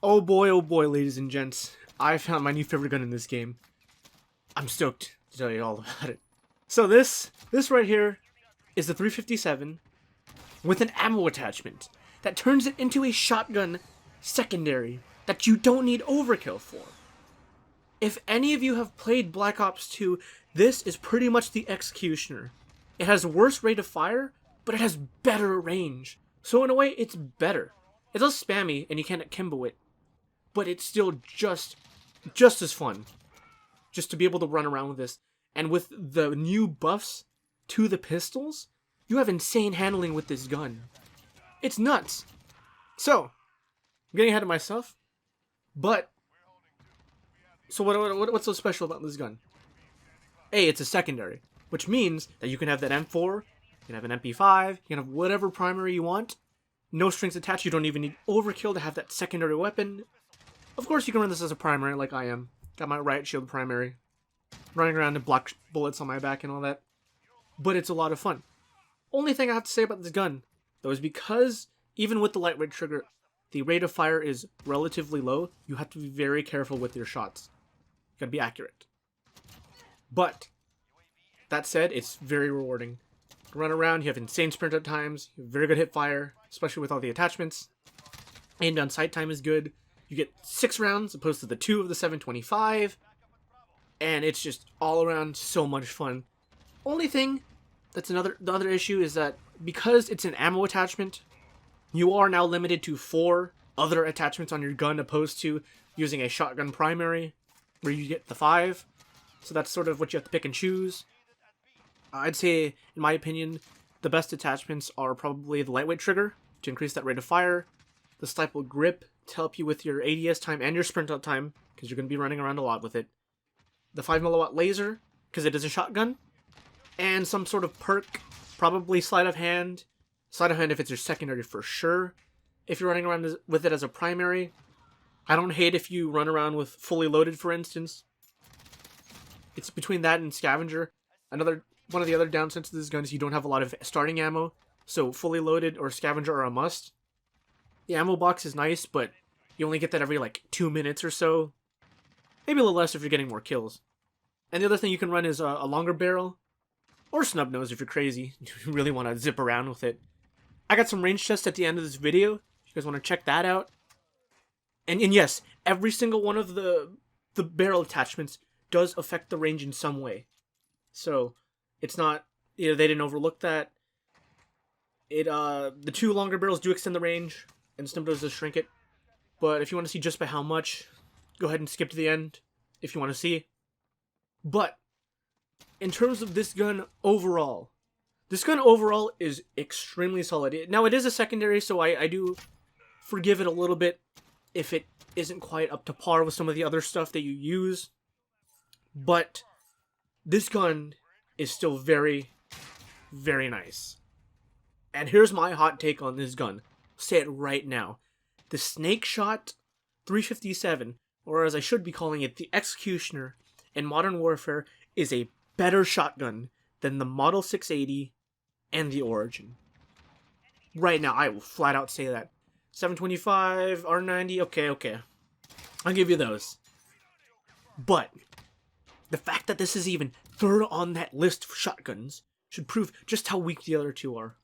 oh boy, ladies and gents. I found my new favorite gun in this game. I'm stoked to tell you all about it. So this right here is the 357 with an ammo attachment that turns it into a shotgun secondary that you don't need overkill for. If any of you have played Black Ops 2, this is pretty much the executioner. It has worse rate of fire, but it has better range. So in a way, it's better. It's less spammy, and you can't akimbo it, but it's still just as fun. Just to be able to run around with this. And with the new buffs to the pistols, you have insane handling with this gun. It's nuts. So, I'm getting ahead of myself, but so what's so special about this gun? A, it's a secondary, which means that you can have that M4, you can have an MP5, you can have whatever primary you want. No strings attached, you don't even need overkill to have that secondary weapon. Of course you can run this as a primary like I am. Got my riot shield primary. Running around and block bullets on my back and all that. But it's a lot of fun. Only thing I have to say about this gun, though, is because even with the lightweight trigger, the rate of fire is relatively low. You have to be very careful with your shots. You gotta be accurate. But, that said, it's very rewarding. You run around, you have insane sprint up times, you have very good hip fire, especially with all the attachments. Aimed on sight time is good. You get 6 rounds opposed to the 2 of the 725. And it's just all around so much fun. Only thing that's the other issue is that because it's an ammo attachment, you are now limited to 4 other attachments on your gun opposed to using a shotgun primary where you get the 5. So that's sort of what you have to pick and choose. I'd say, in my opinion, the best attachments are probably the lightweight trigger to increase that rate of fire, the staple grip to help you with your ADS time and your sprint out time because you're going to be running around a lot with it, the 5mm laser because it is a shotgun, and some sort of perk, probably sleight of hand if it's your secondary for sure. If you're running around with it as a primary, I don't hate if you run around with fully loaded, for instance. It's between that and scavenger. One of the other downsides to this gun is you don't have a lot of starting ammo, so fully loaded or scavenger are a must. The ammo box is nice, but you only get that every like 2 minutes or so. Maybe a little less if you're getting more kills. And the other thing you can run is a longer barrel, or Snub Nose if you're crazy. You really want to zip around with it. I got some range tests at the end of this video. If you guys want to check that out. And yes, every single one of the barrel attachments does affect the range in some way. So, it's not, they didn't overlook that. The 2 longer barrels do extend the range, and Snub Nose does shrink it. But if you want to see just by how much, go ahead and skip to the end if you want to see. But, in terms of this gun overall is extremely solid. Now, it is a secondary, so I do forgive it a little bit if it isn't quite up to par with some of the other stuff that you use. But, this gun is still very, very nice. And here's my hot take on this gun. I'll say it right now. The Snake Shot 357, or as I should be calling it, the Executioner in Modern Warfare, is a better shotgun than the Model 680 and the Origin. Right now, I will flat out say that. 725, R90, okay. I'll give you those. But, the fact that this is even third on that list for shotguns should prove just how weak the other two are.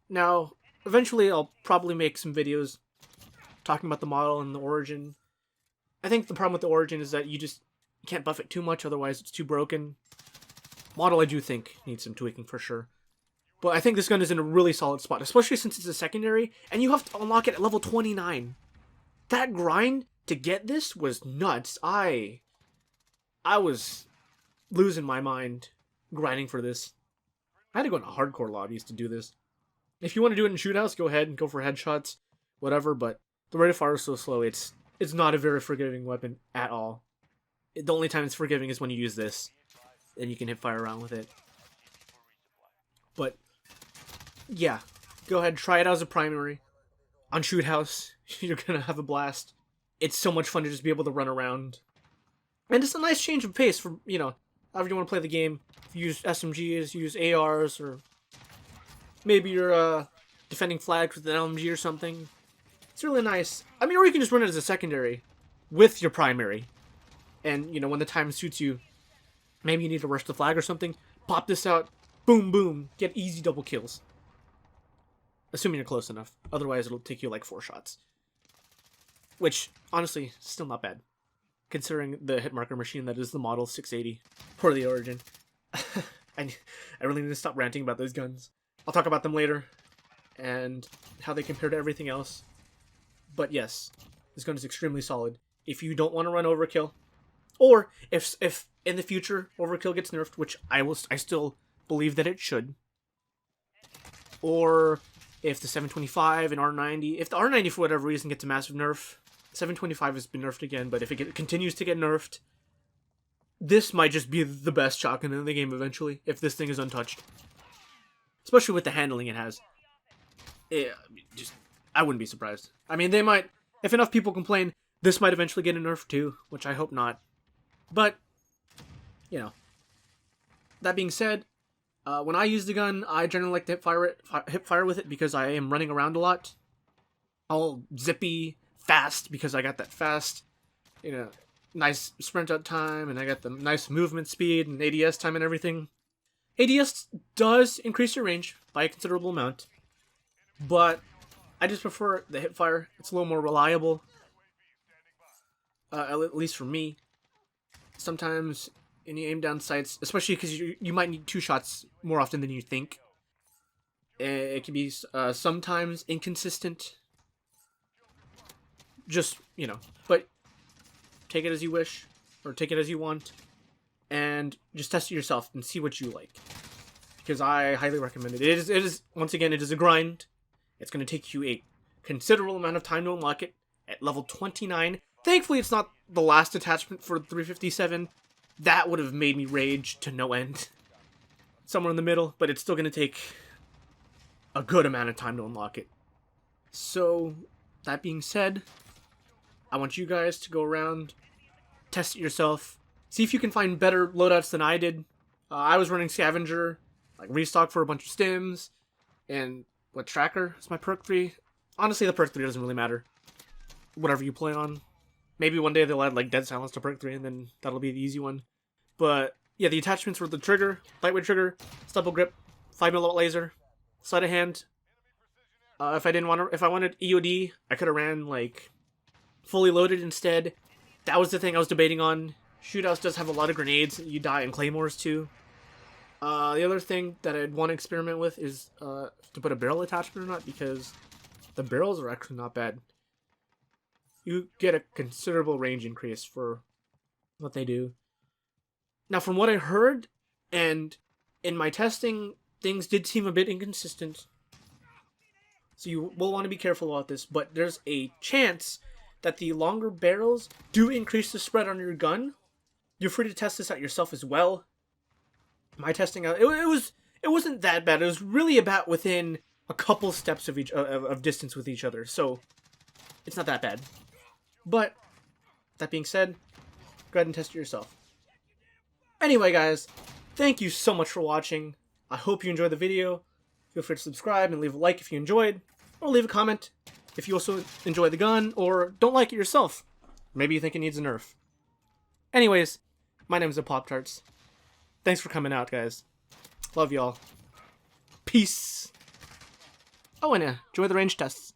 Now, eventually I'll probably make some videos talking about the Model and the Origin. I think the problem with the Origin is that you can't buff it too much, otherwise it's too broken. Model I do think needs some tweaking for sure. But I think this gun is in a really solid spot, especially since it's a secondary, and you have to unlock it at level 29. That grind to get this was nuts. I was losing my mind grinding for this. I had to go into hardcore lobbies to do this. If you want to do it in shoot house, go ahead and go for headshots, whatever, but the rate of fire is so slow, it's not a very forgiving weapon at all. The only time it's forgiving is when you use this, and you can hip fire around with it. But, yeah, go ahead, try it out as a primary. On shoot house, you're gonna have a blast. It's so much fun to just be able to run around. And it's a nice change of pace for, however you want to play the game. If you use SMGs, use ARs, or maybe you're defending flags with an LMG or something. It's really nice. I mean, or you can just run it as a secondary with your primary. And, you know, when the time suits you, maybe you need to rush the flag or something, pop this out, boom, boom, get easy double kills. Assuming you're close enough. Otherwise, it'll take you like 4 shots. Which, honestly, still not bad. Considering the hitmarker machine that is the Model 680 for the Origin. I really need to stop ranting about those guns. I'll talk about them later. And how they compare to everything else. But yes, this gun is extremely solid. If you don't want to run overkill, or if in the future overkill gets nerfed, which I still believe that it should, or if the 725 and R90, if the R90 for whatever reason gets a massive nerf, 725 has been nerfed again, but if it continues to get nerfed, this might just be the best shotgun in the game eventually, if this thing is untouched. Especially with the handling it has. I wouldn't be surprised. I mean, they might, if enough people complain, this might eventually get a nerf too, which I hope not. But, you know, that being said, when I use the gun, I generally like to hip fire with it because I am running around a lot. All zippy, fast, because I got that fast, you know, nice sprint out time, and I got the nice movement speed and ADS time and everything. ADS does increase your range by a considerable amount, but I just prefer the hip fire. It's a little more reliable, at least for me. Sometimes when you aim down sights, especially because you might need 2 shots more often than you think, it can be sometimes inconsistent. Just, you know, but take it as you wish, or take it as you want, and just test it yourself and see what you like. Because I highly recommend it. It is once again, it is a grind. It's going to take you a considerable amount of time to unlock it at level 29. Thankfully, it's not the last attachment for 357. That would have made me rage to no end. Somewhere in the middle, but it's still going to take a good amount of time to unlock it. So, that being said, I want you guys to go around, test it yourself, see if you can find better loadouts than I did. I was running Scavenger, like restock for a bunch of stims, and what tracker is my perk 3? Honestly, the perk 3 doesn't really matter. Whatever you play on. Maybe one day they'll add like Dead Silence to perk 3, and then that'll be the easy one. But yeah, the attachments were the trigger, lightweight trigger, stubble grip, 5mm laser, sleight of hand. If I wanted EOD, I could have ran like fully loaded instead. That was the thing I was debating on. Shootouts does have a lot of grenades. You die in claymores too. The other thing that I'd want to experiment with is to put a barrel attachment or not, because the barrels are actually not bad. You get a considerable range increase for what they do. Now, from what I heard, and in my testing, things did seem a bit inconsistent. So you will want to be careful about this, but there's a chance that the longer barrels do increase the spread on your gun. You're free to test this out yourself as well. My testing out, it wasn't that bad. It was really about within a couple steps of distance with each other, so it's not that bad. But that being said, go ahead and test it yourself. Anyway, guys, thank you so much for watching. I hope you enjoyed the video. Feel free to subscribe and leave a like if you enjoyed, or leave a comment if you also enjoy the gun or don't like it yourself. Maybe you think it needs a nerf. Anyways, my name is Pop-Tarts. Thanks for coming out, guys. Love y'all. Peace. Oh, and enjoy the range tests.